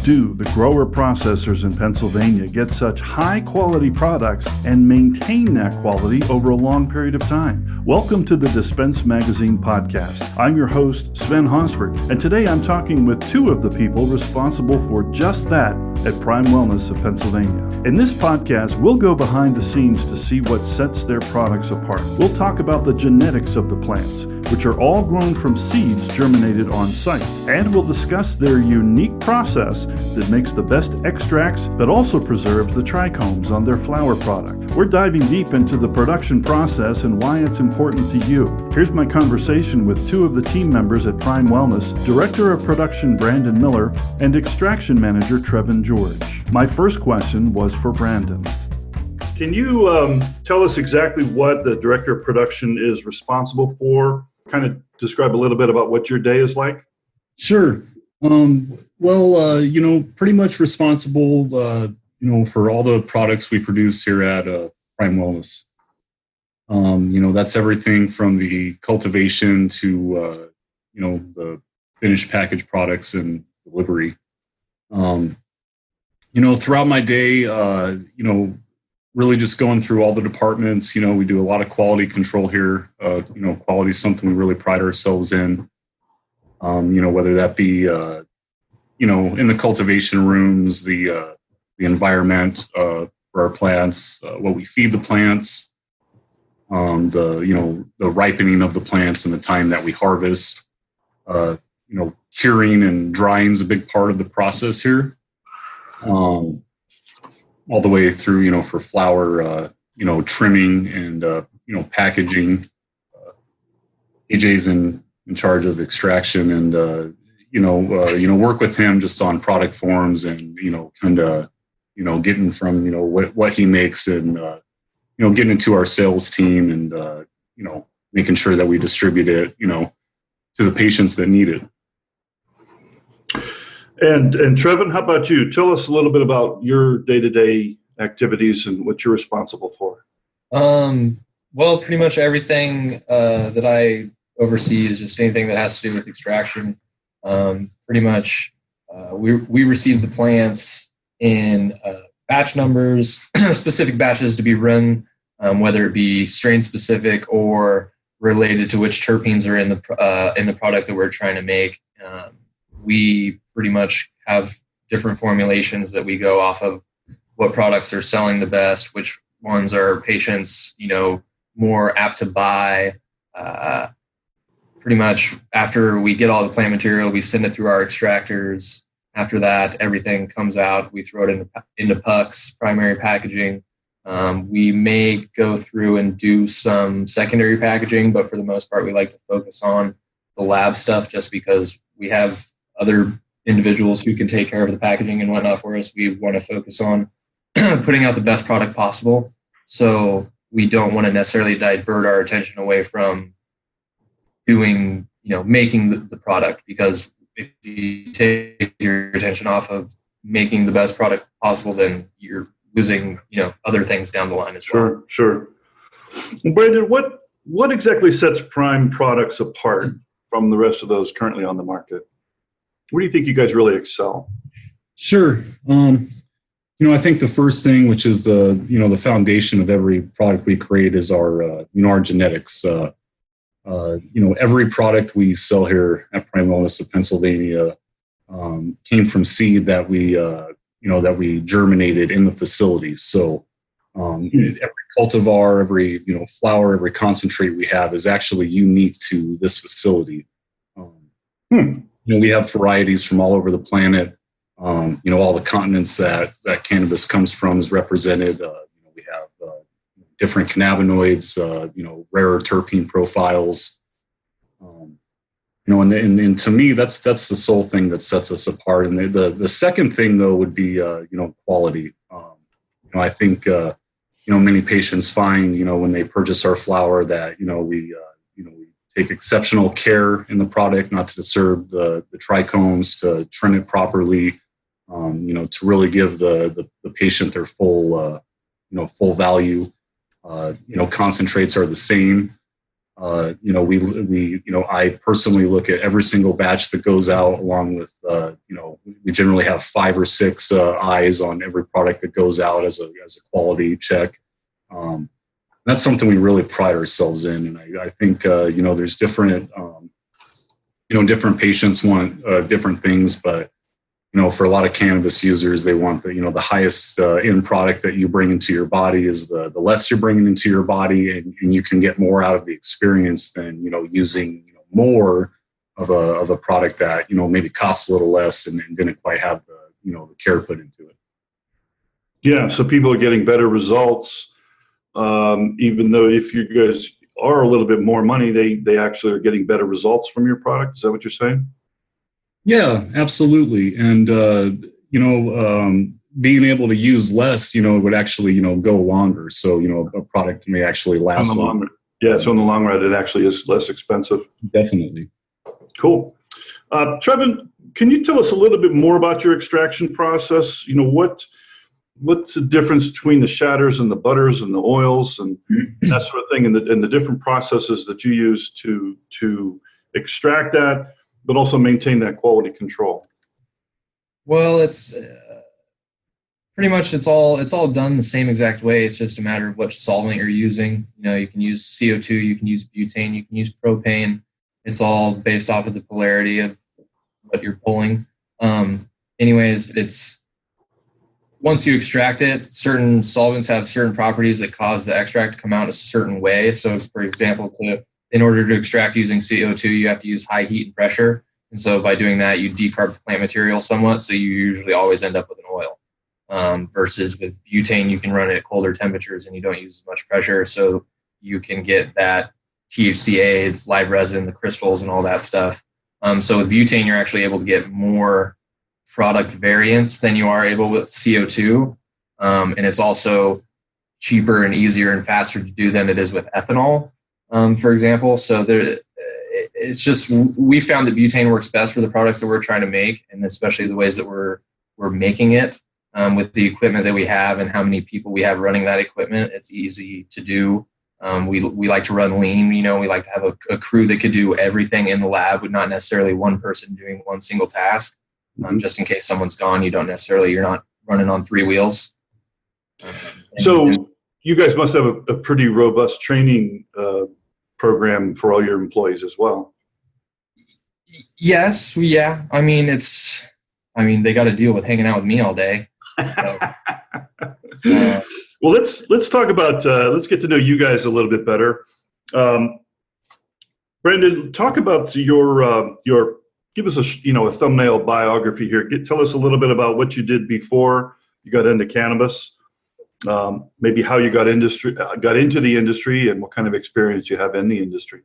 do the grower processors in Pennsylvania get such high quality products and maintain that quality over a long period of time? Welcome to the Dispense Magazine podcast. I'm your host, Sven Hosford, and today I'm talking with two of the people responsible for just that at Prime Wellness of Pennsylvania. In this podcast, we'll go behind the scenes to see what sets their products apart. We'll talk about the genetics of the plants, which are all grown from seeds germinated on site. And we'll discuss their unique process that makes the best extracts, but also preserves the trichomes on their flower product. We're diving deep into the production process and why it's important to you. Here's my conversation with two of the team members at Prime Wellness, Director of Production Brandon Miller and Extraction Manager Trevin George. My first question was for Brandon. Can you tell us exactly what the Director of Production is responsible for? Kind of describe a little bit about what your day is like? Sure. Pretty much responsible, for all the products we produce here at Prime Wellness. That's everything from the cultivation to, the finished packaged products and delivery. Throughout my day, really just going through all the departments. We do a lot of quality control here. Quality is something we really pride ourselves in. Whether that be, in the cultivation rooms, the environment for our plants, what we feed the plants, the ripening of the plants and the time that we harvest. Curing and drying is a big part of the process here. All the way through, for flower, trimming and, packaging. AJ's in charge of extraction and, work with him just on product forms and, getting from, what he makes and, getting into our sales team and, making sure that we distribute it, to the patients that need it. And Trevin, how about you? Tell us a little bit about your day-to-day activities and what you're responsible for. Pretty much everything that I oversee is just anything that has to do with extraction. Pretty much we receive the plants in batch numbers, specific batches to be run, whether it be strain specific or related to which terpenes are in the product that we're trying to make. We pretty much have different formulations that we go off of what products are selling the best, which ones are patients, more apt to buy. Pretty much after we get all the plant material, we send it through our extractors. After that, everything comes out. We throw it into pucks, primary packaging. We may go through and do some secondary packaging, but for the most part, we like to focus on the lab stuff just because we have other individuals who can take care of the packaging and whatnot for us. We want to focus on putting out the best product possible. So we don't want to necessarily divert our attention away from doing, making the product, because if you take your attention off of making the best product possible, then you're losing, other things down the line as well. Sure. Brandon, what exactly sets Prime products apart from the rest of those currently on the market? Where do you think you guys really excel? Sure. I think the first thing, which is the foundation of every product we create, is our genetics. Every product we sell here at Prime Wellness of Pennsylvania came from seed that we germinated in the facilities. So every cultivar, every flower, every concentrate we have is actually unique to this facility. We have varieties from all over the planet. All the continents that cannabis comes from is represented. We have different cannabinoids, rarer terpene profiles. And to me, that's the sole thing that sets us apart. And the second thing, though, would be quality. I think many patients find when they purchase our flower that we take exceptional care in the product, not to disturb the trichomes, to trim it properly, to really give the patient their full value. Concentrates are the same. I personally look at every single batch that goes out, along with we generally have 5 or 6 eyes on every product that goes out as a quality check. That's something we really pride ourselves in. And I think, there's different, different patients want different things, but, for a lot of cannabis users, they want the highest end product that you bring into your body is the less you're bringing into your body, and you can get more out of the experience than, using more of a product that, maybe costs a little less and didn't quite have the care put into it. Yeah. So people are getting better results, even though if you guys are a little bit more money, they actually are getting better results from your product. Is that what you're saying? Yeah, absolutely. And, being able to use less, would actually, go longer. So, a product may actually last longer. Yeah. So in the long run, it actually is less expensive. Definitely. Cool. Trevin, can you tell us a little bit more about your extraction process? What's the difference between the shatters and the butters and the oils and that sort of thing, and the different processes that you use to extract that, but also maintain that quality control? Well, it's pretty much it's all done the same exact way. It's just a matter of what solvent you're using. You can use CO2, you can use butane, you can use propane. It's all based off of the polarity of what you're pulling. Anyways, it's once you extract it, certain solvents have certain properties that cause the extract to come out a certain way. So, for example, in order to extract using CO2, you have to use high heat and pressure. And so by doing that, you decarb the plant material somewhat. So you usually always end up with an oil. Versus with butane, you can run it at colder temperatures and you don't use as much pressure. So you can get that THCA, live resin, the crystals, and all that stuff. So with butane, you're actually able to get more product variance than you are able with CO2. And it's also cheaper and easier and faster to do than it is with ethanol, for example. So it's just, we found that butane works best for the products that we're trying to make, and especially the ways that we're making it. With the equipment that we have and how many people we have running that equipment, it's easy to do. We like to run lean. We like to have a crew that could do everything in the lab, with not necessarily one person doing one single task. Just in case someone's gone, you're not running on 3 wheels. So you guys must have a pretty robust training program for all your employees as well. Yes. Yeah. I mean, they got to deal with hanging out with me all day. So, well, let's talk about, let's get to know you guys a little bit better. Brendon, talk about your give us a thumbnail biography here. Tell us a little bit about what you did before you got into cannabis, maybe how you got into the industry, and what kind of experience you have in the industry.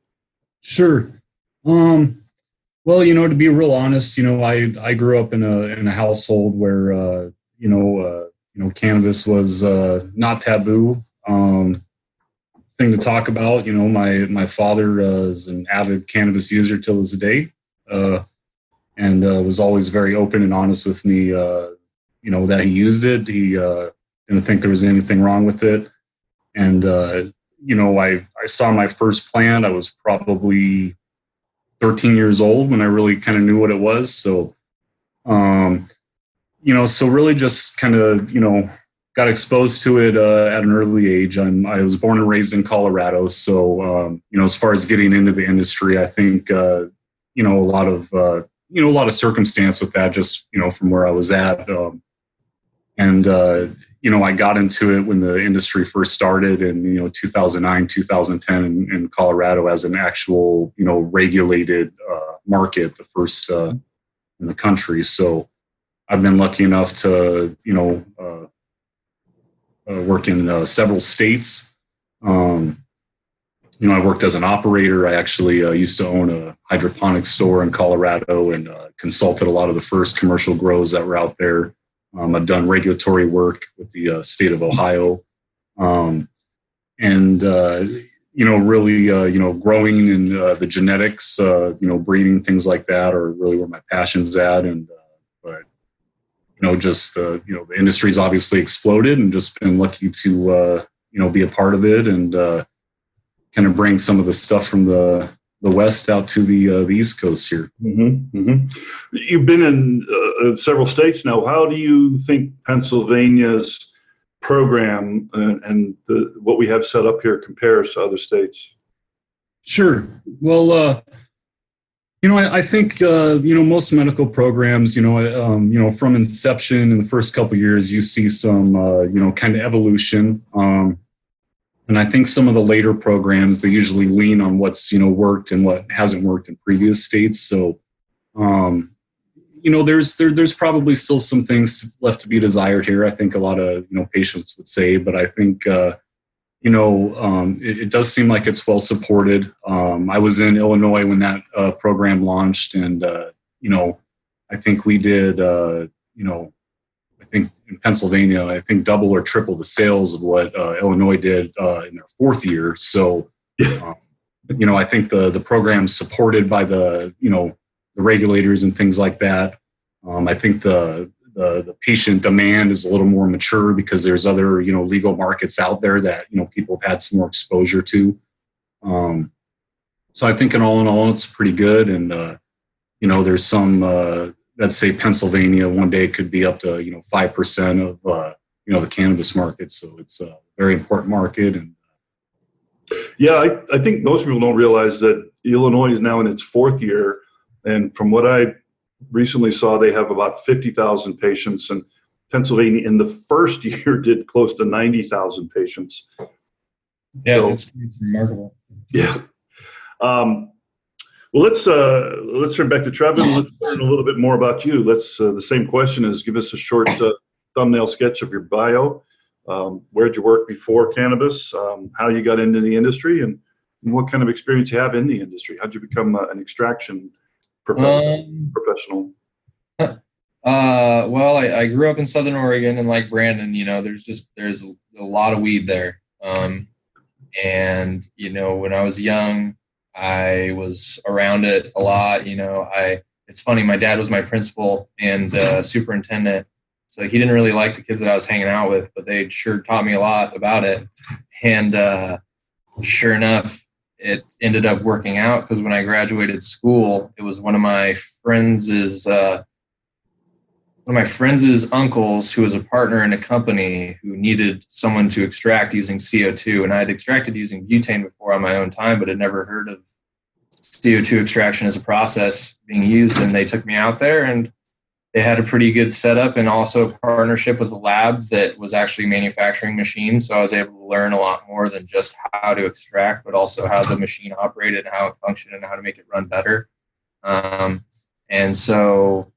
Sure. Well, to be real honest, I grew up in a household where cannabis was not taboo thing to talk about. My father is an avid cannabis user till this day, and was always very open and honest with me. That he used it. He didn't think there was anything wrong with it, and I saw my first plant. I was probably 13 years old when I really kind of knew what it was. So, so really just kind of, got exposed to it at an early age. I was born and raised in Colorado. So, as far as getting into the industry, I think, a lot of circumstance with that, just, from where I was at. I got into it when the industry first started in, 2009, 2010 in Colorado as an actual, regulated market, the first in the country. So I've been lucky enough to, work in several states. I worked as an operator. I actually used to own a hydroponics store in Colorado and consulted a lot of the first commercial grows that were out there. I've done regulatory work with the state of Ohio, really, growing and the genetics, breeding, things like that are really where my passion's at. The industry's obviously exploded, and just been lucky to, be a part of it and kind of bring some of the stuff from the the West out to the East Coast here. Mm-hmm. Mm-hmm. You've been in several states now. How do you think Pennsylvania's program and what we have set up here compares to other states? Sure. Well, I think most medical programs, from inception in the first couple of years, you see some kind of evolution. And I think some of the later programs, they usually lean on what's worked and what hasn't worked in previous states. So, there's probably still some things left to be desired here. I think a lot of patients would say, but I think it does seem like it's well supported. I was in Illinois when that program launched, and I think we did. I think in Pennsylvania, I think double or triple the sales of what Illinois did in their fourth year. So, I think the program's supported by the regulators and things like that. I think the patient demand is a little more mature because there's other legal markets out there that people have had some more exposure to. So I think in all it's pretty good. And there's some let's say Pennsylvania one day could be up to 5% of the cannabis market. So it's a very important market. And yeah, I think most people don't realize that Illinois is now in its fourth year, and from what I recently saw, they have about 50,000 patients, and Pennsylvania in the first year did close to 90,000 patients. Yeah, so, it's remarkable. Yeah. Well, let's turn back to Trevin. Let's learn a little bit more about you. The same question is, give us a short thumbnail sketch of your bio. Where'd you work before cannabis? How you got into the industry, and what kind of experience you have in the industry? How'd you become an extraction professional? Well, I grew up in Southern Oregon, and like Brandon, there's a lot of weed there. And when I was young, I was around it a lot. It's funny, my dad was my principal and superintendent, so he didn't really like the kids that I was hanging out with, but they sure taught me a lot about it. And sure enough, it ended up working out, because when I graduated school, it was one of my friends' uncles, who was a partner in a company, who needed someone to extract using CO2. And I had extracted using butane before on my own time, but had never heard of CO2 extraction as a process being used. And they took me out there, and they had a pretty good setup, and also a partnership with a lab that was actually manufacturing machines. So I was able to learn a lot more than just how to extract, but also how the machine operated, and how it functioned, and how to make it run better. And so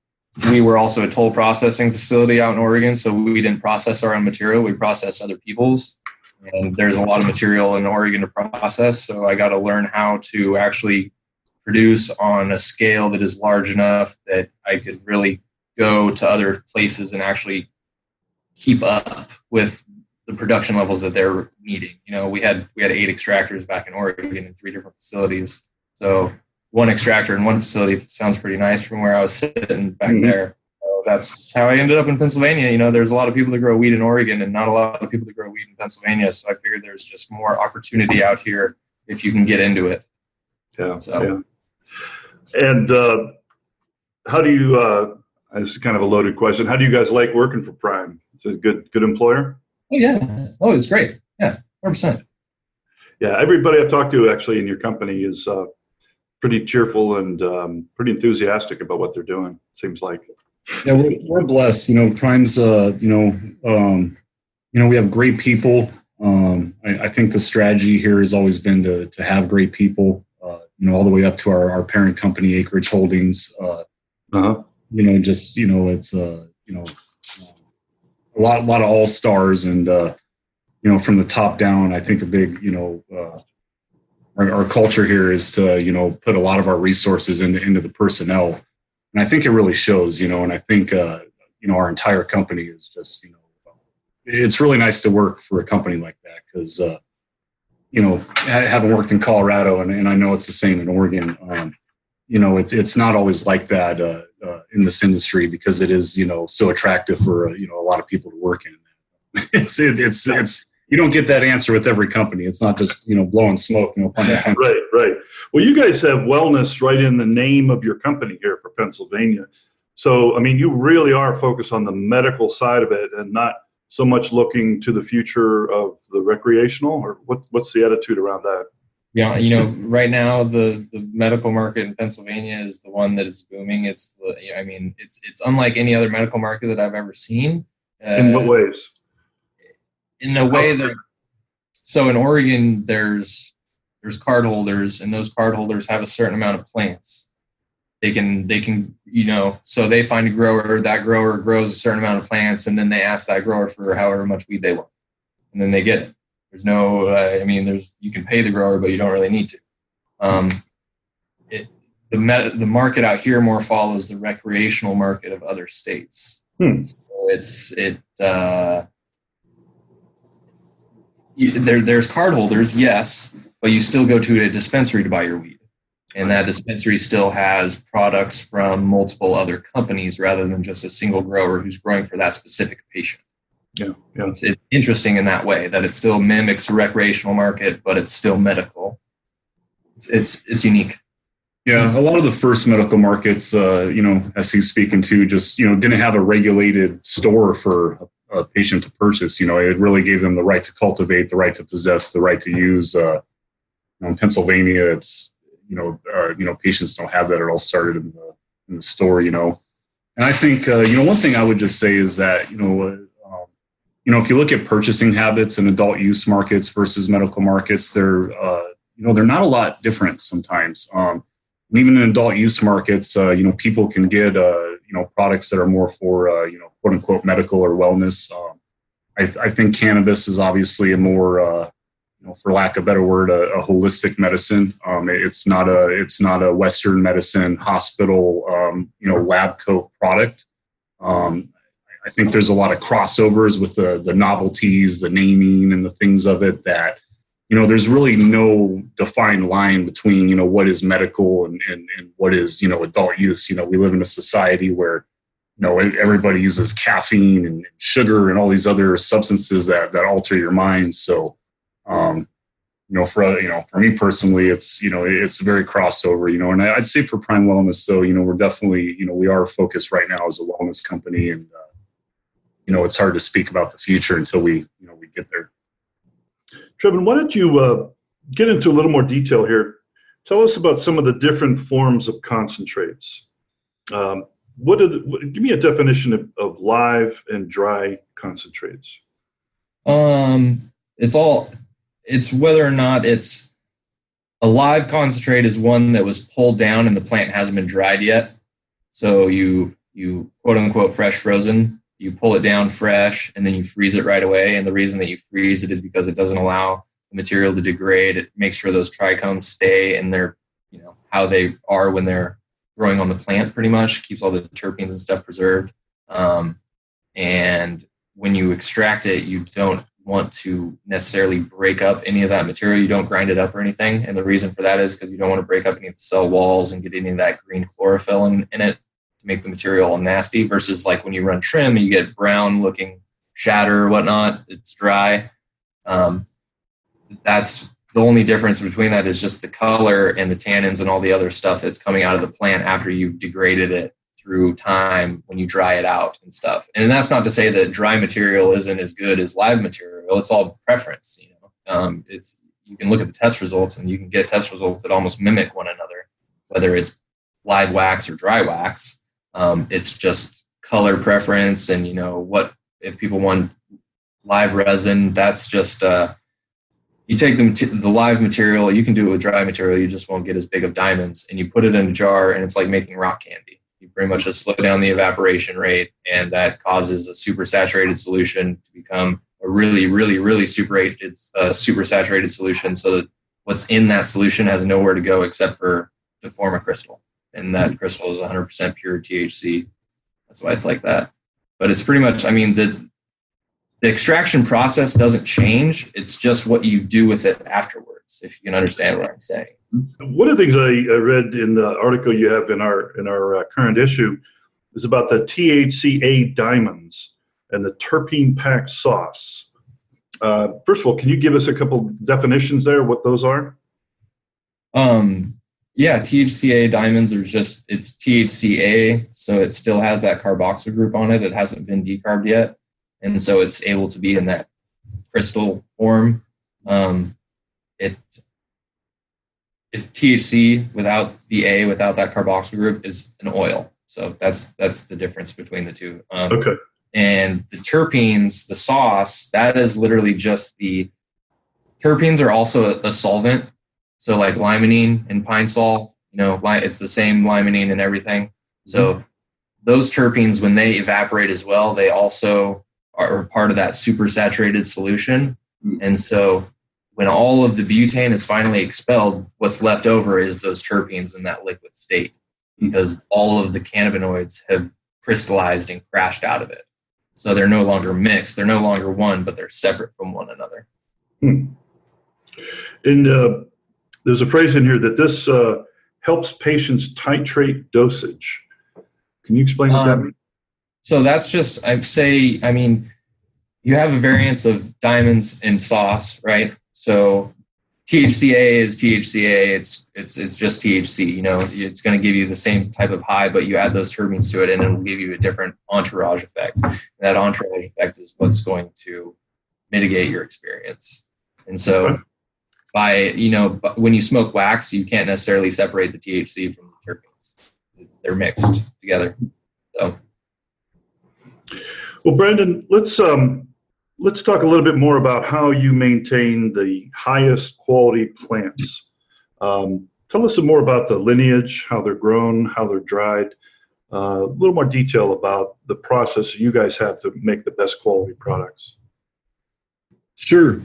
we were also a toll processing facility out in Oregon, so we didn't process our own material. We processed other people's. And there's a lot of material in Oregon to process, so I got to learn how to actually produce on a scale that is large enough that I could really go to other places and actually keep up with the production levels that they're needing. We had 8 extractors back in Oregon in 3 different facilities. So one extractor in one facility sounds pretty nice from where I was sitting back there. So that's how I ended up in Pennsylvania. There's a lot of people that grow weed in Oregon and not a lot of people that grow weed in Pennsylvania. So I figured there's just more opportunity out here if you can get into it. Yeah. So. Yeah. And how do you, this is kind of a loaded question, how do you guys like working for Prime? Is it a good employer? Oh, yeah. Oh, it's great. Yeah, 100%. Yeah, everybody I've talked to actually in your company is pretty cheerful and pretty enthusiastic about what they're doing, seems like. Yeah, we're blessed. Prime's, we have great people. I think the strategy here has always been to have great people, all the way up to our parent company, Acreage Holdings. It's a lot of all-stars, and from the top down, I think a big our culture here is to put a lot of our resources into the personnel, and I think it really shows. And I think our entire company is just it's really nice to work for a company like that, because having worked in Colorado, and I know it's the same in Oregon. It's not always like that in this industry, because it is so attractive for a lot of people to work in. It's you don't get that answer with every company. It's not just, blowing smoke, pun intended. Right. Well, you guys have wellness right in the name of your company here for Pennsylvania. So, I mean, you really are focused on the medical side of it and not so much looking to the future of the recreational, or what's the attitude around that? Yeah, right now the medical market in Pennsylvania is the one that is booming. It's unlike any other medical market that I've ever seen. In what ways? In a way that, so in Oregon, there's card holders, and those card holders have a certain amount of plants. They can, so they find a grower, that grower grows a certain amount of plants, and then they ask that grower for however much weed they want. And then they get it. There's no, you can pay the grower, but you don't really need to. The market out here more follows the recreational market of other states. So there's card holders, yes, but you still go to a dispensary to buy your weed. And that dispensary still has products from multiple other companies rather than just a single grower who's growing for that specific patient. Yeah. It's interesting in that way that it still mimics a recreational market, but it's still medical. It's unique. Yeah, a lot of the first medical markets, as he's speaking to, just didn't have a regulated store for a patient to purchase. It really gave them the right to cultivate, the right to possess, the right to use. In Pennsylvania, it's patients don't have that. It all started in the store. And I think one thing I would just say is that if you look at purchasing habits in adult use markets versus medical markets, they're not a lot different sometimes. And even in adult use markets, people can get products that are more for quote unquote medical or wellness. I think cannabis is obviously a more for lack of a better word, a holistic medicine. It's not a Western medicine hospital lab coat product. I think there's a lot of crossovers with the novelties, the naming, and the things of it that, there's really no defined line between, what is medical and what is, adult use. We live in a society where, everybody uses caffeine and sugar and all these other substances that alter your mind. So, for me personally, it's very crossover, and I'd say for Prime Wellness, though, we're definitely, we are focused right now as a wellness company, and, it's hard to speak about the future until we get there. Trevin, why don't you get into a little more detail here? Tell us about some of the different forms of concentrates. Give me a definition of live and dry concentrates. It's whether or not it's a live concentrate is one that was pulled down and the plant hasn't been dried yet. So you quote unquote fresh frozen. You pull it down fresh and then you freeze it right away. And the reason that you freeze it is because it doesn't allow the material to degrade. It makes sure those trichomes stay in their, how they are when they're growing on the plant, pretty much keeps all the terpenes and stuff preserved. And when you extract it, you don't want to necessarily break up any of that material. You don't grind it up or anything. And the reason for that is because you don't want to break up any of the cell walls and get any of that green chlorophyll in it to make the material all nasty, versus like when you run trim and you get brown looking shatter or whatnot, it's dry. That's the only difference between that is just the color and the tannins and all the other stuff that's coming out of the plant after you've degraded it through time when you dry it out and stuff. And that's not to say that dry material isn't as good as live material. It's all preference. You can look at the test results and you can get test results that almost mimic one another, whether it's live wax or dry wax. It's just color preference, and what if people want live resin, that's just you take the live material, you can do it with dry material, you just won't get as big of diamonds, and you put it in a jar and it's like making rock candy. You pretty much just slow down the evaporation rate, and that causes a super saturated solution to become a really, really, really super saturated solution, so that what's in that solution has nowhere to go except for to form a crystal. And that crystal is 100% pure THC. That's why it's like that. But it's pretty much, the extraction process doesn't change. It's just what you do with it afterwards, if you can understand what I'm saying. One of the things I read in the article you have in our current issue is about the THCA diamonds and the terpene packed sauce. First of all, can you give us a couple definitions there, what those are? Yeah, THCA diamonds are it's THCA, so it still has that carboxyl group on it. It hasn't been decarbed yet, and so it's able to be in that crystal form. If THC without the A, without that carboxyl group, is an oil. So that's the difference between the two. Okay. And the terpenes, the sauce, that is literally just terpenes are also a solvent. So like limonene and pine sol, it's the same limonene and everything. So those terpenes, when they evaporate as well, they also are part of that supersaturated solution. And so when all of the butane is finally expelled, what's left over is those terpenes in that liquid state, because all of the cannabinoids have crystallized and crashed out of it. So they're no longer mixed. They're no longer one, but they're separate from one another. And there's a phrase in here that this helps patients titrate dosage. Can you explain what that means? So that's just, you have a variance of diamonds in sauce, right? So THCA is THCA. It's just THC. It's going to give you the same type of high, but you add those terpenes to it, and it will give you a different entourage effect. And that entourage effect is what's going to mitigate your experience. And so, when you smoke wax, you can't necessarily separate the THC from the terpenes. They're mixed together. So, well, Brendon, let's talk a little bit more about how you maintain the highest quality plants. Tell us some more about the lineage, how they're grown, how they're dried, a little more detail about the process you guys have to make the best quality products. Sure.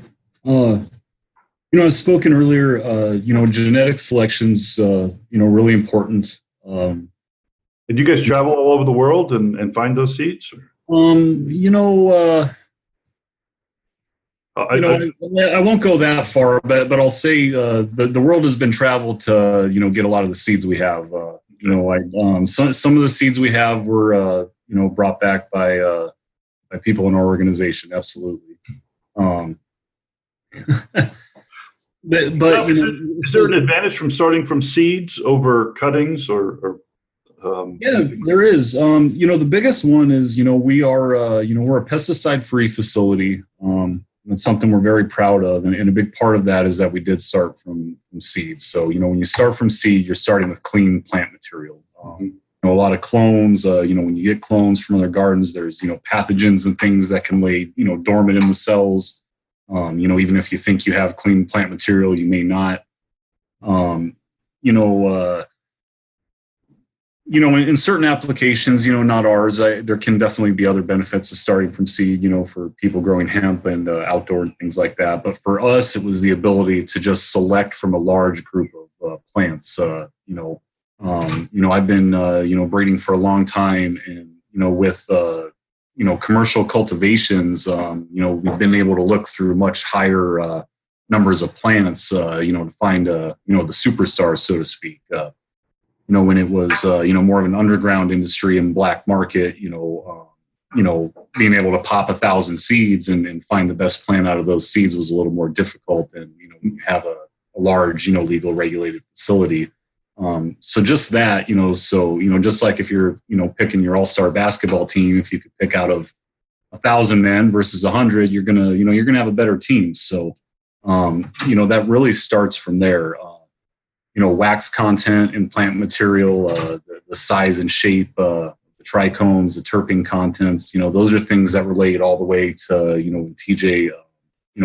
As spoken earlier, genetic selection's, really important. Did you guys travel all over the world and find those seeds? I won't go that far, but I'll say the world has been traveled to get a lot of the seeds we have. Some of the seeds we have were brought back by people in our organization. Absolutely. But is there an advantage from starting from seeds over cuttings or? Yeah, there is. The biggest one is we are we're a pesticide-free facility. It's something we're very proud of, and a big part of that is that we did start from seeds. So when you start from seed, you're starting with clean plant material. A lot of clones. When you get clones from other gardens, there's pathogens and things that can lay dormant in the cells. Even if you think you have clean plant material, you may not. In certain applications, not ours, there can definitely be other benefits of starting from seed, for people growing hemp and outdoor and things like that. But for us, it was the ability to just select from a large group of plants. I've been, breeding for a long time, and, with, commercial cultivations, we've been able to look through much higher numbers of plants, to find, the superstars, so to speak. When it was, more of an underground industry and black market, being able to pop 1,000 seeds and find the best plant out of those seeds was a little more difficult than, when you have a large, legal regulated facility. So just that, just like if you're, picking your all-star basketball team, if you could pick out of 1,000 men versus 100, you're going to have a better team. So, that really starts from there. Wax content in plant material, the size and shape, the trichomes, the terpene contents, those are things that relate all the way to, when TJ,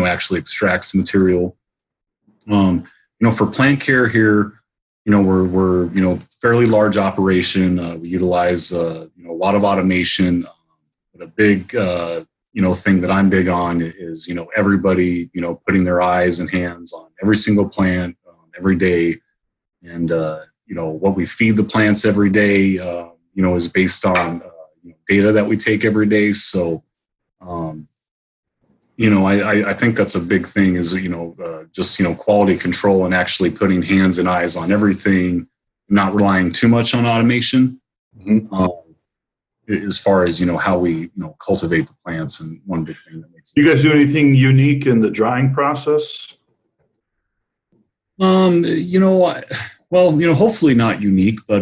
actually extracts the material. For plant care here, we're fairly large operation. We utilize, a lot of automation. But a big, thing that I'm big on is, everybody, putting their eyes and hands on every single plant every day. And, what we feed the plants every day, is based on data that we take every day. So, I think that's a big thing is, just, quality control and actually putting hands and eyes on everything, not relying too much on automation. as far as, how we, cultivate the plants. And one big thing that makes You guys do anything unique in the drying process? Hopefully not unique, but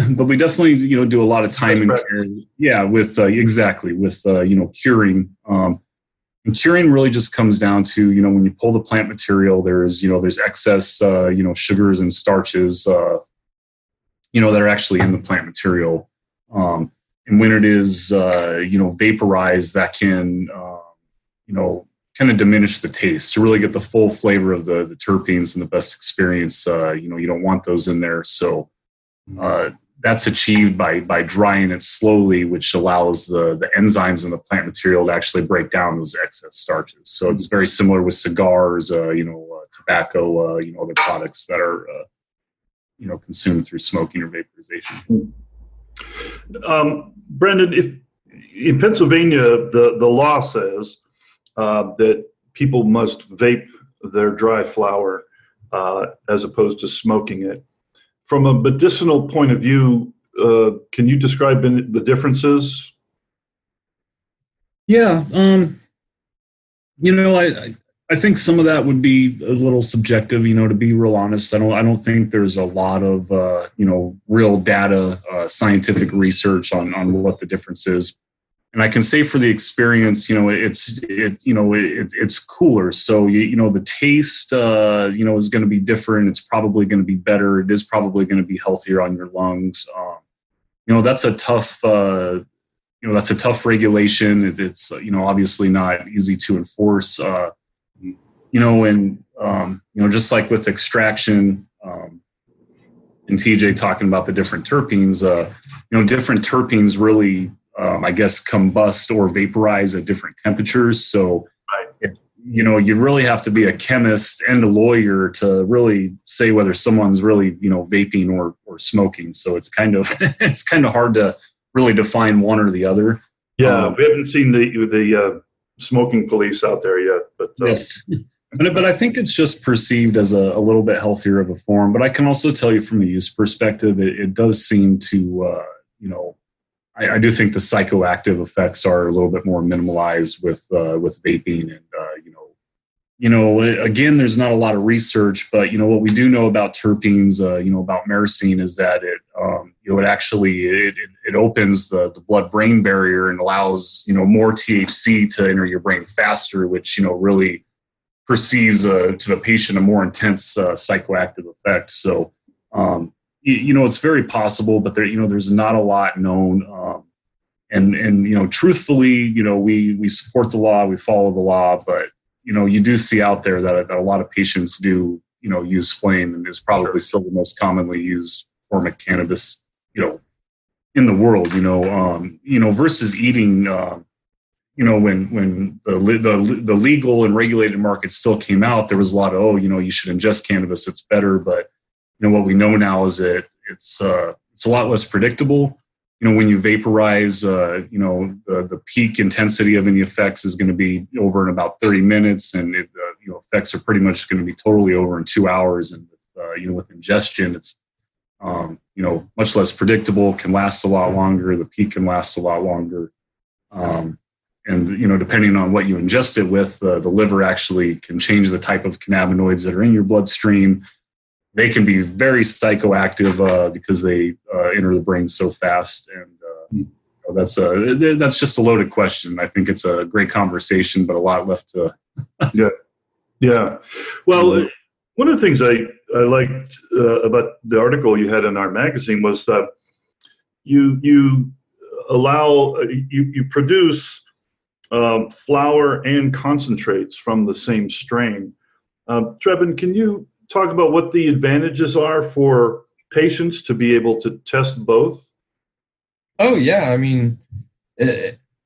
but we definitely, do a lot of time and care. Yeah, with exactly with curing. And curing really just comes down to, when you pull the plant material, there's excess, sugars and starches, that are actually in the plant material. And when it is, vaporized, that can, kind of diminish the taste. To really get the full flavor of the terpenes and the best experience, you don't want those in there. So that's achieved by drying it slowly, which allows the enzymes in the plant material to actually break down those excess starches. So it's very similar with cigars, tobacco, other products that are, consumed through smoking or vaporization. Brendon, if in Pennsylvania, the law says that people must vape their dry flower as opposed to smoking it. From a medicinal point of view, can you describe the differences? Yeah, I think some of that would be a little subjective. To be real honest, I don't think there's a lot of real data, scientific research on what the difference is. And I can say for the experience, it's cooler. So the taste, is going to be different. It's probably going to be better. It is probably going to be healthier on your lungs. That's a tough, regulation. It's obviously not easy to enforce. Just like with extraction, and TJ talking about the different terpenes, different terpenes really, I guess, combust or vaporize at different temperatures. So, you really have to be a chemist and a lawyer to really say whether someone's really, vaping or smoking. So it's kind of hard to really define one or the other. Yeah, we haven't seen the smoking police out there yet, but yes. But I think it's just perceived as a little bit healthier of a form. But I can also tell you from a use perspective, it does seem to, I do think the psychoactive effects are a little bit more minimalized with vaping. And, again, there's not a lot of research, but, what we do know about terpenes, about myrcene is that it actually opens the blood-brain barrier and allows, more THC to enter your brain faster, which, really perceives to the patient a more intense psychoactive effect. So, it's very possible, but there's not a lot known. And truthfully, we support the law, we follow the law, but, you do see out there that a lot of patients do, use flame, and is probably still the most commonly used form of cannabis, in the world, versus eating, when the legal and regulated market still came out, there was a lot of, you should ingest cannabis, it's better. But, what we know now is that it's a lot less predictable. When you vaporize, the peak intensity of any effects is going to be over in about 30 minutes, and effects are pretty much going to be totally over in 2 hours. And with ingestion, it's much less predictable, can last a lot longer. The peak can last a lot longer, and depending on what you ingest it with, the liver actually can change the type of cannabinoids that are in your bloodstream. They can be very psychoactive because they enter the brain so fast, and that's just a loaded question. I think it's a great conversation, but a lot left to. Yeah. Well, one of the things I liked about the article you had in our magazine was that you produce flower and concentrates from the same strain. Trevin, can you talk about what the advantages are for patients to be able to test both? Oh, yeah. I mean,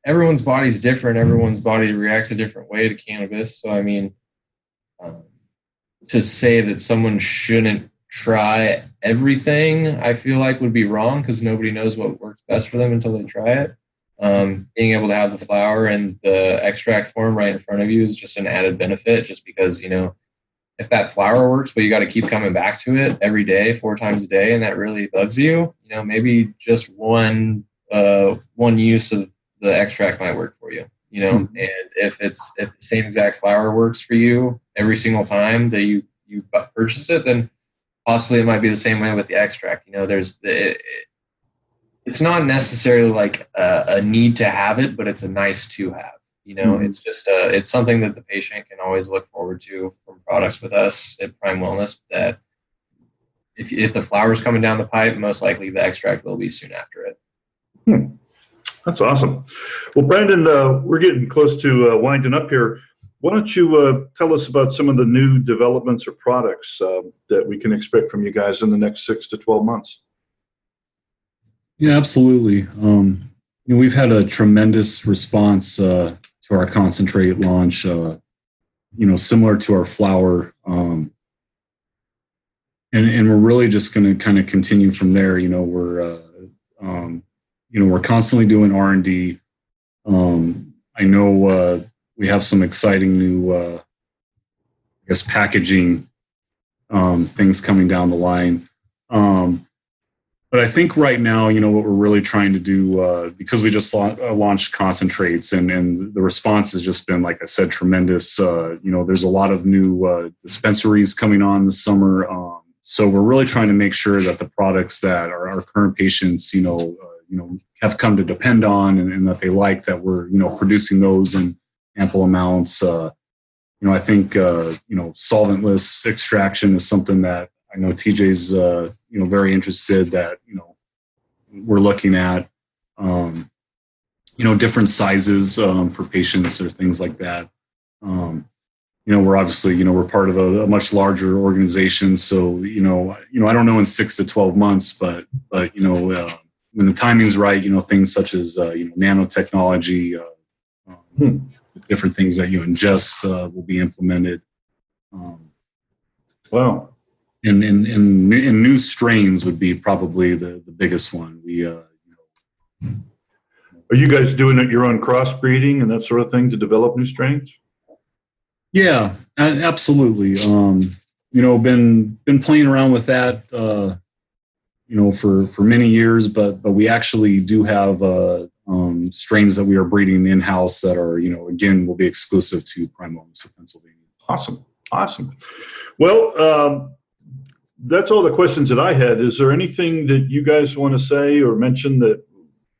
everyone's body's different. Everyone's body reacts a different way to cannabis. So, I mean, to say that someone shouldn't try everything, I feel like would be wrong, because nobody knows what works best for them until they try it. Being able to have the flower and the extract form right in front of you is just an added benefit, just because, if that flower works, but you got to keep coming back to it every day, 4 times a day, and that really bugs you, maybe just one one use of the extract might work for you, and if the same exact flower works for you every single time that you purchase it, then possibly it might be the same way with the extract. It's not necessarily like a need to have it, but it's a nice to have. It's just it's something that the patient can always look forward to from products with us at Prime Wellness. That if the flower is coming down the pipe, most likely the extract will be soon after it. That's awesome. Well, Brendon, we're getting close to winding up here. Why don't you tell us about some of the new developments or products that we can expect from you guys in the next 6 to 12 months? Yeah, absolutely. We've had a tremendous response to our concentrate launch, similar to our flower. And we're really just going to kind of continue from there. We're constantly doing R&D. I know we have some exciting new, packaging things coming down the line. But I think right now, what we're really trying to do, because we just launched concentrates and the response has just been, like I said, tremendous. There's a lot of new dispensaries coming on this summer. So we're really trying to make sure that the products that our current patients, have come to depend on and that they like, that we're, producing those in ample amounts. I think, solventless extraction is something that I know TJ's, very interested, that, we're looking at, different sizes for patients or things like that. We're obviously, we're part of a much larger organization. So, I don't know in 6 to 12 months, but when the timing's right, things such as, nanotechnology, different things that you ingest will be implemented. Wow. And new strains would be probably the biggest one. Are you guys doing your own crossbreeding and that sort of thing to develop new strains? Yeah, absolutely. Been playing around with that, for many years, but we actually do have strains that we are breeding in-house that are, again, will be exclusive to Prime Wellness of Pennsylvania. Awesome. Well, that's all the questions that I had. Is there anything that you guys want to say or mention that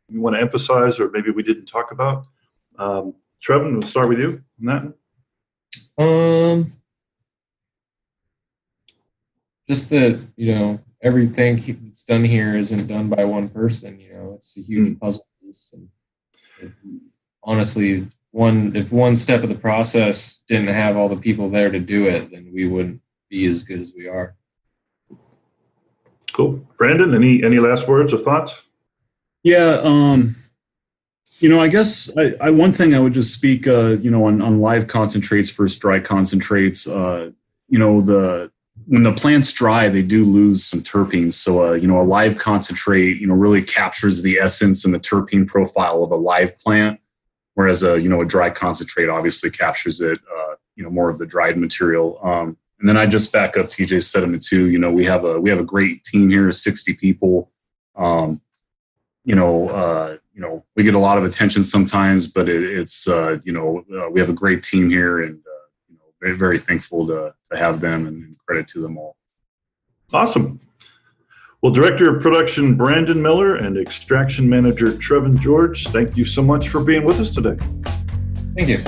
you want to emphasize or maybe we didn't talk about? Trevin, we'll start with you on that. Just that, everything that's done here isn't done by one person. It's a huge puzzle piece. And honestly, if one step of the process didn't have all the people there to do it, then we wouldn't be as good as we are. Cool. Brendon, any last words or thoughts? Yeah. I guess one thing I would just speak, on live concentrates versus dry concentrates, when the plant's dry, they do lose some terpenes. So, a live concentrate, really captures the essence and the terpene profile of a live plant, whereas a dry concentrate obviously captures it, more of the dried material. And then I just back up TJ's sentiment too. We have a great team here, 60 people. We get a lot of attention sometimes, but it's we have a great team here, and very, very thankful to have them, and credit to them all. Awesome. Well, Director of Production Brandon Miller and Extraction Manager Trevin George, thank you so much for being with us today. Thank you.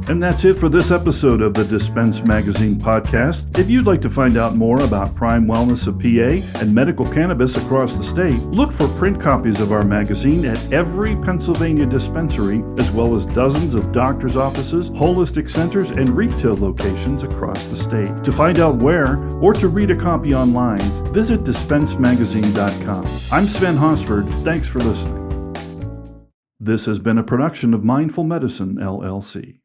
And that's it for this episode of the Dispense Magazine podcast. If you'd like to find out more about Prime Wellness of PA and medical cannabis across the state, look for print copies of our magazine at every Pennsylvania dispensary, as well as dozens of doctors' offices, holistic centers, and retail locations across the state. To find out where, or to read a copy online, visit dispensemagazine.com. I'm Sven Hosford. Thanks for listening. This has been a production of Mindful Medicine, LLC.